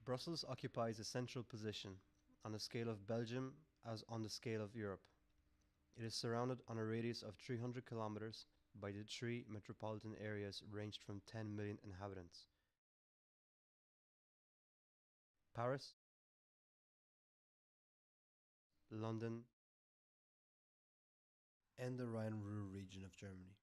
Brussels occupies a central position on the scale of Belgium as on the scale of Europe. It is surrounded on a radius of 300 kilometers by the three metropolitan areas ranged from 10 million inhabitants: Paris, London, and the Rhine-Ruhr region of Germany.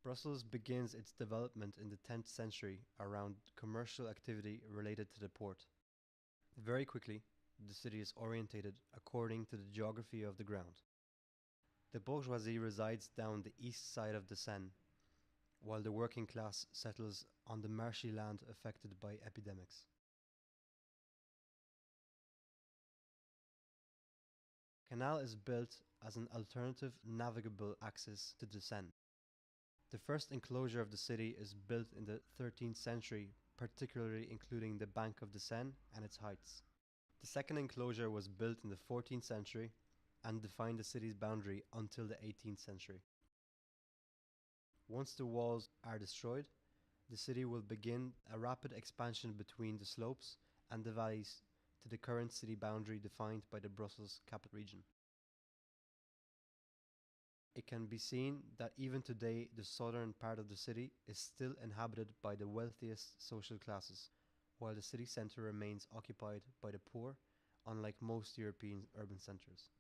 Brussels begins its development in the 10th century around commercial activity related to the port. Very quickly, the city is orientated according to the geography of the ground. The bourgeoisie resides down the east side of the Seine, while the working class settles on the marshy land affected by epidemics. Canal is built as an alternative navigable access to the Seine. The first enclosure of the city is built in the 13th century, particularly including the bank of the Seine and its heights. The second enclosure was built in the 14th century and defined the city's boundary until the 18th century. Once the walls are destroyed, the city will begin a rapid expansion between the slopes and the valleys to the current city boundary defined by the Brussels Capital Region. It can be seen that even today the southern part of the city is still inhabited by the wealthiest social classes, while the city centre remains occupied by the poor, unlike most European urban centres.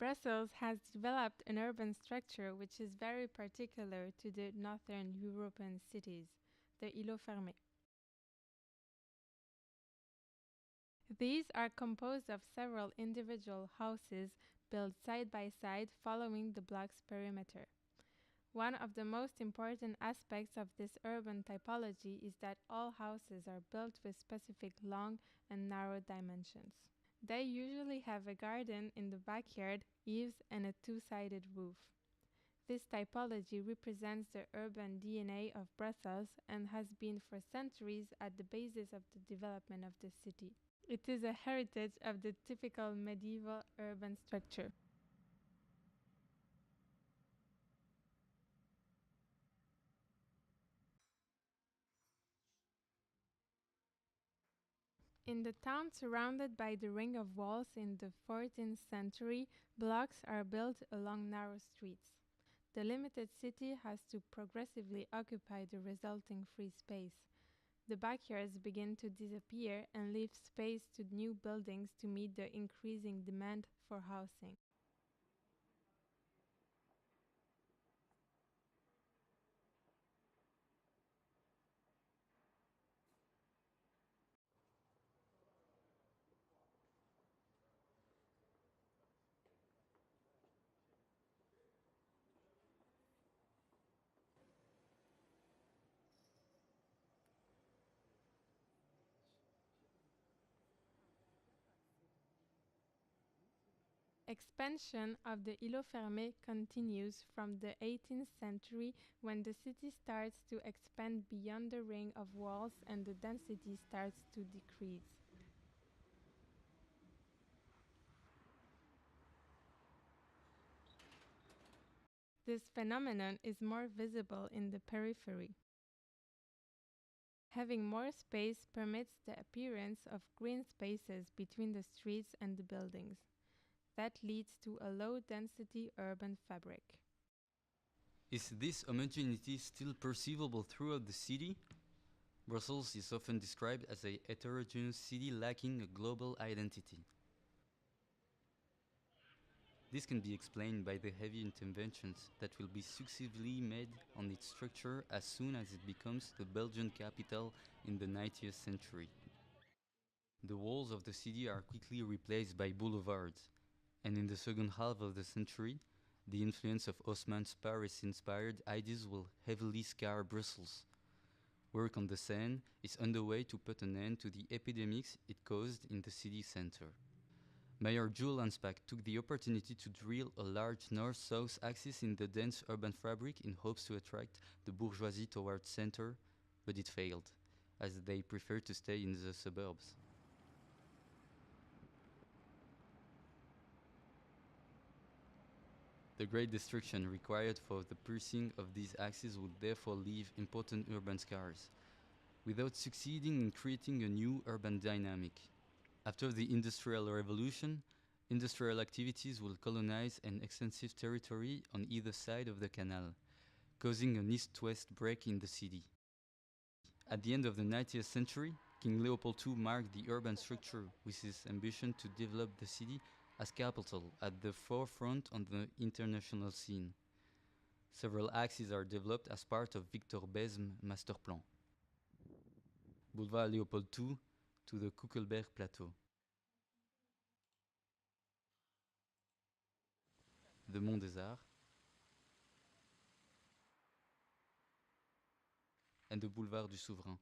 Brussels has developed an urban structure which is very particular to the northern European cities, the îlots fermés. These are composed of several individual houses built side by side following the block's perimeter. One of the most important aspects of this urban typology is that all houses are built with specific long and narrow dimensions. They usually have a garden in the backyard, eaves, and a two-sided roof. This typology represents the urban DNA of Brussels and has been for centuries at the basis of the development of the city. It is a heritage of the typical medieval urban structure. In the town surrounded by the ring of walls in the 14th century, blocks are built along narrow streets. The limited city has to progressively occupy the resulting free space. The backyards begin to disappear and leave space to new buildings to meet the increasing demand for housing. Expansion of the îlots fermés continues from the 18th century when the city starts to expand beyond the ring of walls and the density starts to decrease. This phenomenon is more visible in the periphery. Having more space permits the appearance of green spaces between the streets and the buildings. That leads to a low-density urban fabric. Is this homogeneity still perceivable throughout the city? Brussels is often described as a heterogeneous city lacking a global identity. This can be explained by the heavy interventions that will be successively made on its structure as soon as it becomes the Belgian capital in the 19th century. The walls of the city are quickly replaced by boulevards, and in the second half of the century, the influence of Haussmann's Paris-inspired ideas will heavily scar Brussels. Work on the Seine is underway to put an end to the epidemics it caused in the city center. Mayor Jules Anspach took the opportunity to drill a large north-south axis in the dense urban fabric in hopes to attract the bourgeoisie towards center, but it failed, as they prefer to stay in the suburbs. The great destruction required for the piercing of these axes would therefore leave important urban scars, without succeeding in creating a new urban dynamic. After the Industrial Revolution, industrial activities will colonize an extensive territory on either side of the canal, causing an east-west break in the city. At the end of the 19th century, King Leopold II marked the urban structure with his ambition to develop the city as capital at the forefront on the international scene. Several axes are developed as part of Victor Besme's master plan. Boulevard Léopold II to the Kuckelberg Plateau. The Mont des Arts and the Boulevard du Souverain.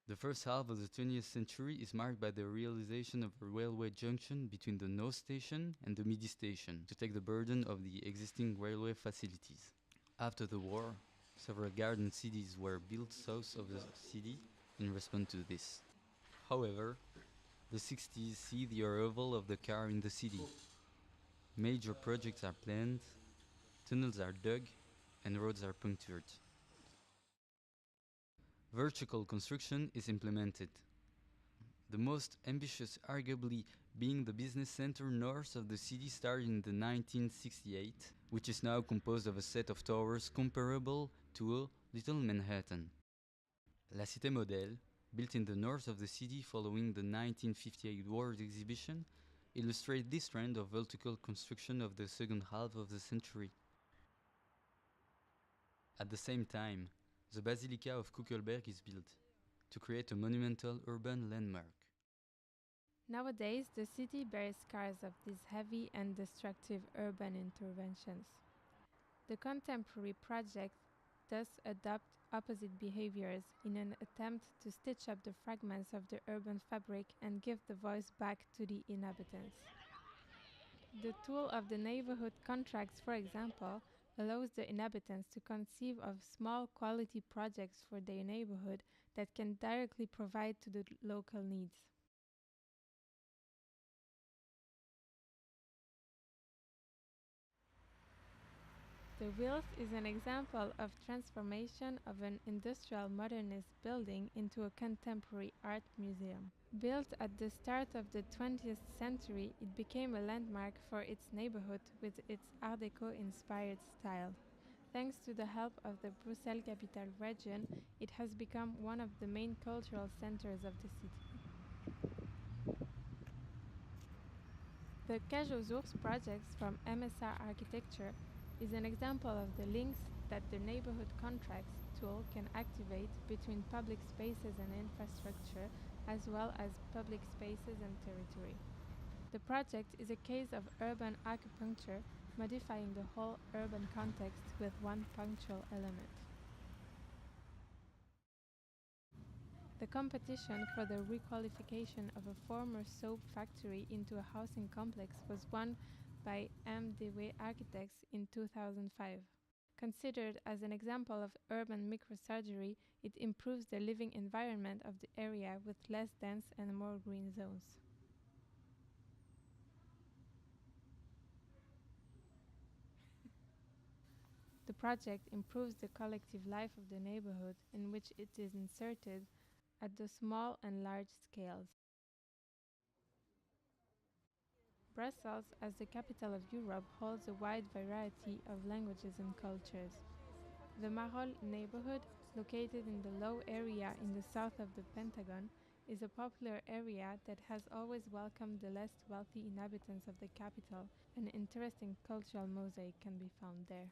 The first half of the 20th century is marked by the realization of a railway junction between the North Station and the Midi Station to take the burden of the existing railway facilities. After the war, several garden cities were built south of the city in response to this. However, the 60s see the arrival of the car in the city. Major projects are planned, tunnels are dug, and roads are punctured. Vertical construction is implemented. The most ambitious, arguably, being the business center north of the city started in the 1968, which is now composed of a set of towers comparable to a Little Manhattan. La Cité Modèle, built in the north of the city following the 1958 World Exhibition, illustrates this trend of vertical construction of the second half of the century. At the same time, the Basilica of Kuckelberg is built to create a monumental urban landmark. Nowadays, the city bears scars of these heavy and destructive urban interventions. The contemporary projects thus adopt opposite behaviors in an attempt to stitch up the fragments of the urban fabric and give the voice back to the inhabitants. The tool of the neighborhood contracts, for example, allows the inhabitants to conceive of small quality projects for their neighborhood that can directly provide to the local needs. The Wheels is an example of transformation of an industrial modernist building into a contemporary art museum. Built at the start of the 20th century, it became a landmark for its neighborhood with its Art Deco-inspired style. Thanks to the help of the Bruxelles Capital Region, it has become one of the main cultural centers of the city. The Cage aux Ours projects from MSR Architecture is an example of the links that the neighborhood contracts tool can activate between public spaces and infrastructure, as well as public spaces and territory. The project is a case of urban acupuncture, modifying the whole urban context with one punctual element. The competition for the requalification of a former soap factory into a housing complex was won by MDW Architects in 2005. Considered as an example of urban microsurgery, it improves the living environment of the area with less dense and more green zones. The project improves the collective life of the neighborhood in which it is inserted at the small and large scales. Brussels, as the capital of Europe, holds a wide variety of languages and cultures. The Marolles neighborhood, located in the Low area in the south of the Pentagon, is a popular area that has always welcomed the less wealthy inhabitants of the capital. An interesting cultural mosaic can be found there.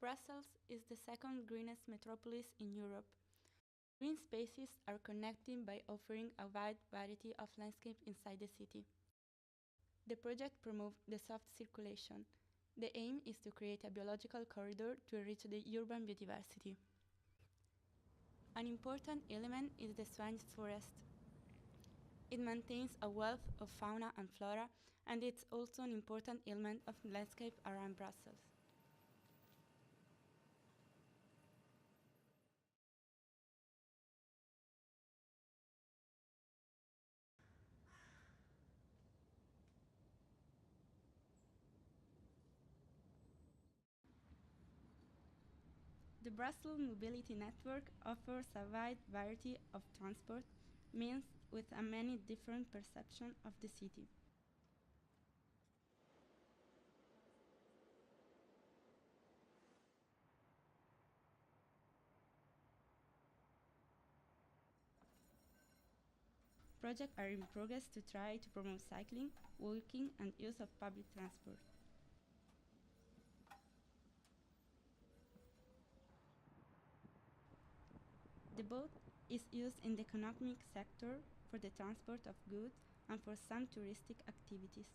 Brussels is the second greenest metropolis in Europe. Green spaces are connected by offering a wide variety of landscape inside the city. The project promotes the soft circulation. The aim is to create a biological corridor to enrich the urban biodiversity. An important element is the Swan's forest. It maintains a wealth of fauna and flora, and it's also an important element of the landscape around Brussels. The Brussels Mobility Network offers a wide variety of transport means with a many different perceptions of the city. Projects are in progress to try to promote cycling, walking, and use of public transport. The boat is used in the economic sector for the transport of goods and for some touristic activities.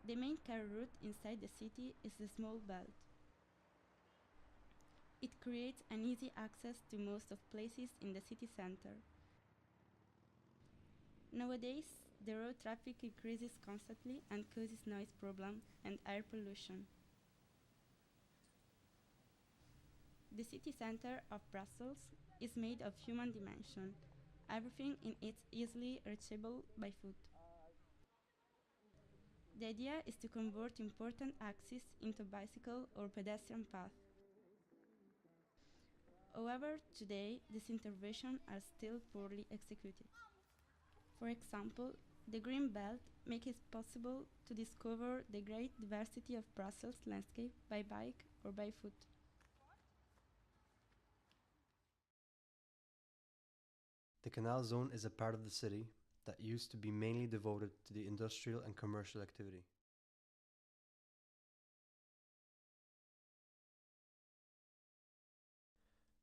The main car route inside the city is the small belt. It creates an easy access to most of places in the city center. Nowadays, the road traffic increases constantly and causes noise problems and air pollution. The city center of Brussels is made of human dimension. Everything in it is easily reachable by foot. The idea is to convert important axes into bicycle or pedestrian path. However, today, these interventions are still poorly executed. For example, the Green Belt makes it possible to discover the great diversity of Brussels landscape by bike or by foot. The canal zone is a part of the city that used to be mainly devoted to the industrial and commercial activity.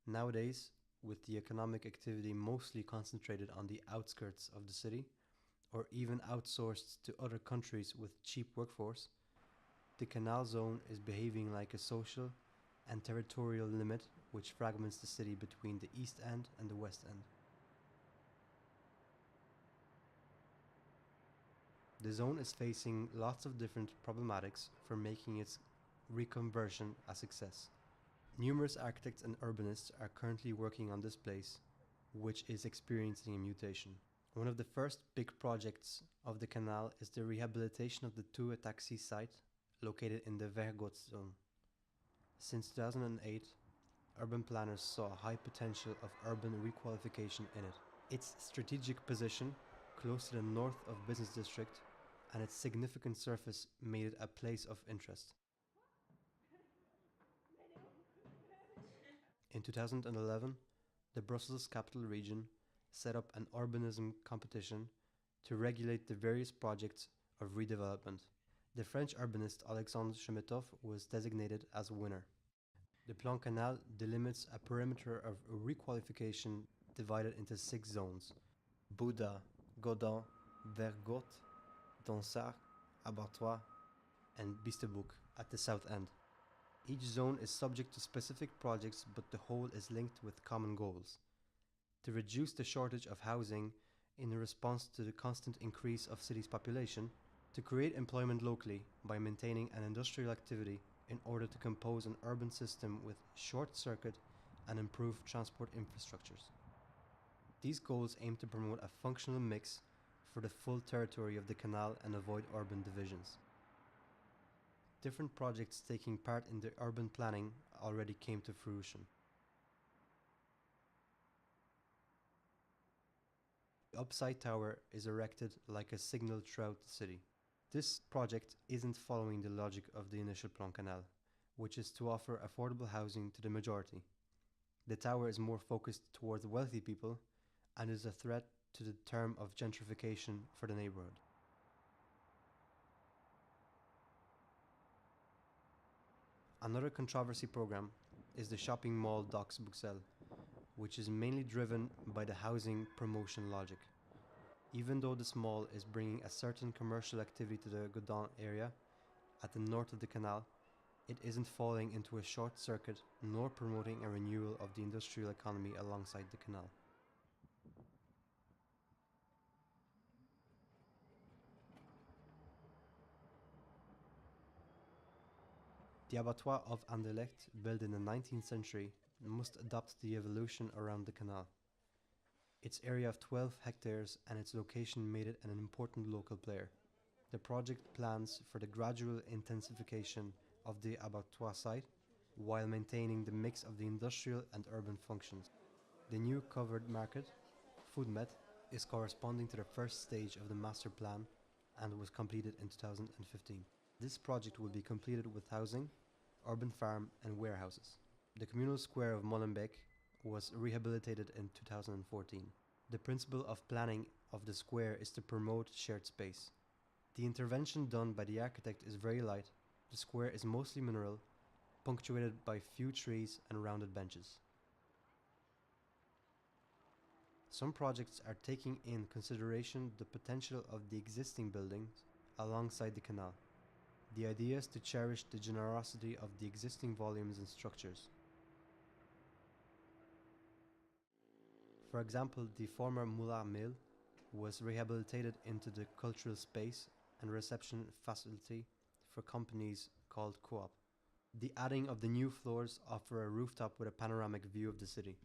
Nowadays, with the economic activity mostly concentrated on the outskirts of the city, or even outsourced to other countries with cheap workforce, the canal zone is behaving like a social and territorial limit which fragments the city between the east end and the west end. The zone is facing lots of different problematics for making its reconversion a success. Numerous architects and urbanists are currently working on this place, which is experiencing a mutation. One of the first big projects of the canal is the rehabilitation of the Tour Taxi site located in the Vergot zone. Since 2008, urban planners saw a high potential of urban requalification in it. Its strategic position, close to the north of business district, and its significant surface made it a place of interest. In 2011, the Brussels Capital Region set up an urbanism competition to regulate the various projects of redevelopment. The French urbanist Alexandre Chemetov was designated as winner. The Plan Canal delimits a perimeter of requalification divided into 6 zones: Bouda, Godin, Vergot, Donsart, Abattoir, and Bistebouc at the south end. Each zone is subject to specific projects, but the whole is linked with common goals: to reduce the shortage of housing in response to the constant increase of city's population, to create employment locally by maintaining an industrial activity in order to compose an urban system with short circuit and improved transport infrastructures. These goals aim to promote a functional mix for the full territory of the canal and avoid urban divisions. Different projects taking part in the urban planning already came to fruition. The Upside Tower is erected like a signal throughout the city. This project isn't following the logic of the initial Plan Canal, which is to offer affordable housing to the majority. The tower is more focused towards wealthy people and is a threat to the term of gentrification for the neighborhood. Another controversy program is the shopping mall Docks Bruxelles, which is mainly driven by the housing promotion logic. Even though this mall is bringing a certain commercial activity to the Godin area at the north of the canal, it isn't falling into a short circuit nor promoting a renewal of the industrial economy alongside the canal. The abattoir of Anderlecht, built in the 19th century, must adapt to the evolution around the canal. Its area of 12 hectares and its location made it an important local player. The project plans for the gradual intensification of the abattoir site while maintaining the mix of the industrial and urban functions. The new covered market, Foodmet, is corresponding to the first stage of the master plan and was completed in 2015. This project will be completed with housing, urban farm and warehouses. The communal square of Molenbeek was rehabilitated in 2014. The principle of planning of the square is to promote shared space. The intervention done by the architect is very light. The square is mostly mineral, punctuated by few trees and rounded benches. Some projects are taking in consideration the potential of the existing buildings alongside the canal. The idea is to cherish the generosity of the existing volumes and structures. For example, the former Moulin Mill was rehabilitated into the cultural space and reception facility for companies called Co-op. The adding of the new floors offer a rooftop with a panoramic view of the city.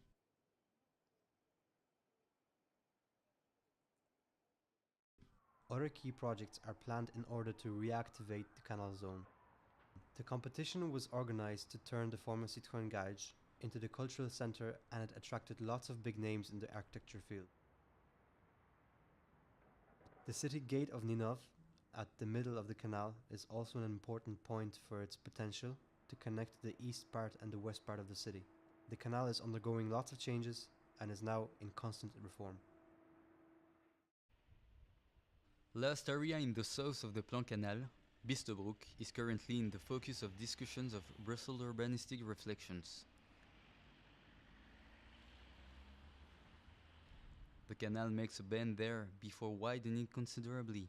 Other key projects are planned in order to reactivate the canal zone. The competition was organized to turn the former Citroën Garage into the cultural center, and it attracted lots of big names in the architecture field. The city gate of Ninove, at the middle of the canal, is also an important point for its potential to connect the east part and the west part of the city. The canal is undergoing lots of changes and is now in constant reform. Last area in the south of the Plan Canal, Bistobroek, is currently in the focus of discussions of Brussels urbanistic reflections. The canal makes a bend there before widening considerably.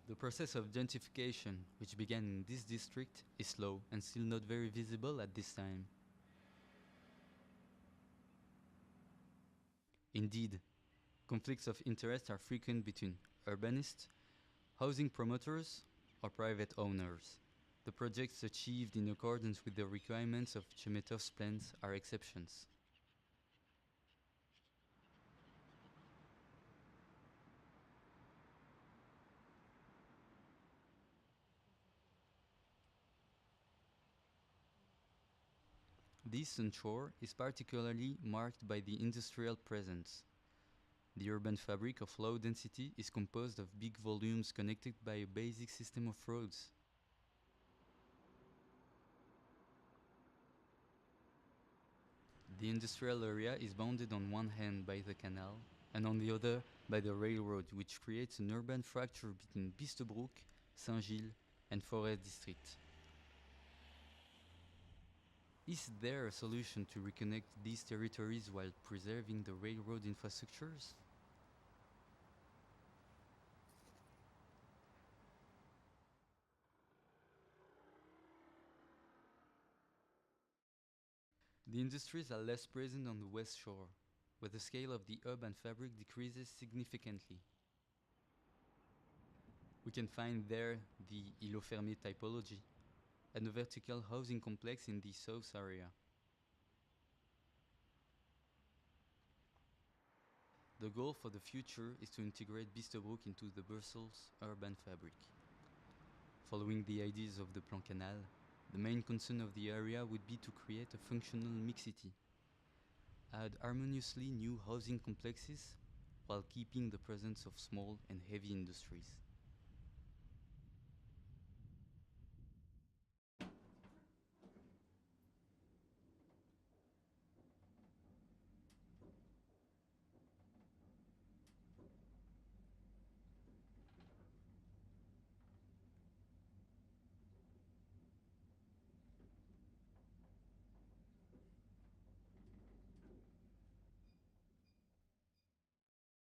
The process of gentrification, which began in this district, is slow and still not very visible at this time. Indeed, conflicts of interest are frequent between urbanists, housing promoters, or private owners. The projects achieved in accordance with the requirements of Chemetov's plans are exceptions. The eastern shore is particularly marked by the industrial presence. The urban fabric of low density is composed of big volumes connected by a basic system of roads. The industrial area is bounded on one hand by the canal and on the other by the railroad, which creates an urban fracture between Bistobroek, Saint-Gilles and Forest district. Is there a solution to reconnect these territories while preserving the railroad infrastructures? The industries are less present on the west shore, where the scale of the urban fabric decreases significantly. We can find there the îlot fermé typology and a vertical housing complex in the south area. The goal for the future is to integrate Bistobroek into the Brussels urban fabric. Following the ideas of the Plan Canal, the main concern of the area would be to create a functional mixity, add harmoniously new housing complexes while keeping the presence of small and heavy industries.